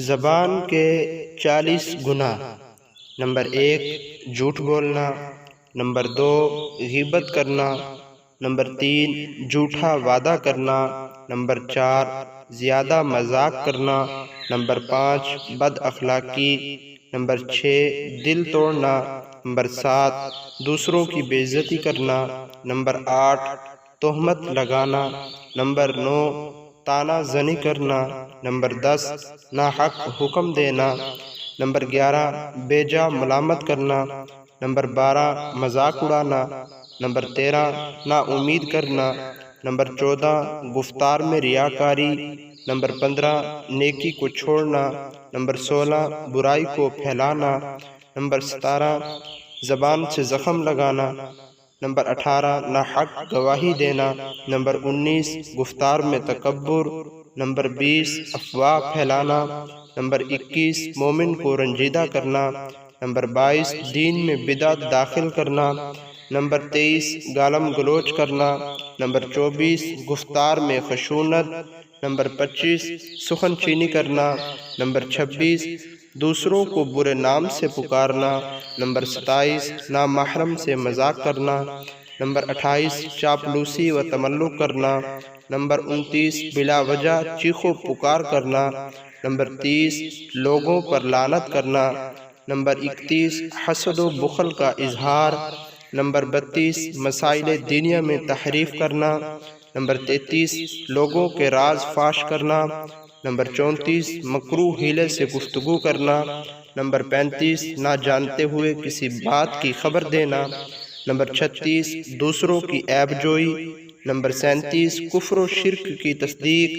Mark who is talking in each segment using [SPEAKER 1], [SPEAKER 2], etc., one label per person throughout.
[SPEAKER 1] زبان کے 40 گناہ۔ نمبر 1 جھوٹ بولنا، نمبر 2 غیبت کرنا، نمبر 3 جھوٹا وعدہ کرنا، نمبر 4 زیادہ مذاق کرنا، نمبر 5 بد اخلاقی، نمبر 6 دل توڑنا، نمبر 7 دوسروں کی بے عزتی کرنا، نمبر 8 تہمت لگانا، نمبر 9 طعنہ زنی کرنا، نمبر 10 ناحق حکم دینا، نمبر 11 بے جا ملامت کرنا، نمبر 12 مذاق اڑانا، نمبر 13 نا امید کرنا، نمبر 14 گفتار میں ریاکاری، نمبر 15 نیکی کو چھوڑنا، نمبر 16 برائی کو پھیلانا، نمبر 17 زبان سے زخم لگانا، نمبر 18 ناحق گواہی دینا، نمبر 19 گفتار میں تکبر، نمبر 20 افواہ پھیلانا، نمبر 21 مومن کو رنجیدہ کرنا، نمبر 22 دین میں بدعت داخل کرنا، نمبر 23 گالم گلوچ کرنا، نمبر 24 گفتار میں خشونت، نمبر 25 سخن چینی کرنا، نمبر 26 دوسروں کو برے نام سے پکارنا، نمبر 27 نامحرم سے مذاق کرنا، نمبر 28 چاپلوسی و تملق کرنا، نمبر 29 بلا وجہ چیخو پکار کرنا، نمبر 30 لوگوں پر لعنت کرنا، نمبر 31 حسد و بخل کا اظہار، نمبر 32 مسائل دینیا میں تحریف کرنا، نمبر 33 لوگوں کے راز فاش کرنا، نمبر 34 مکروہ حیلے سے گفتگو کرنا، نمبر 35 نہ جانتے ہوئے کسی بات کی خبر دینا، نمبر 36 دوسروں کی عیب جوئی، نمبر 37 کفر و شرک کی تصدیق،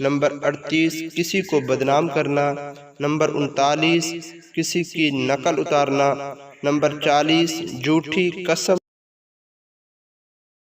[SPEAKER 1] نمبر 38 کسی کو بدنام کرنا، نمبر 39 کسی کی نقل اتارنا، نمبر 40 جھوٹی قسم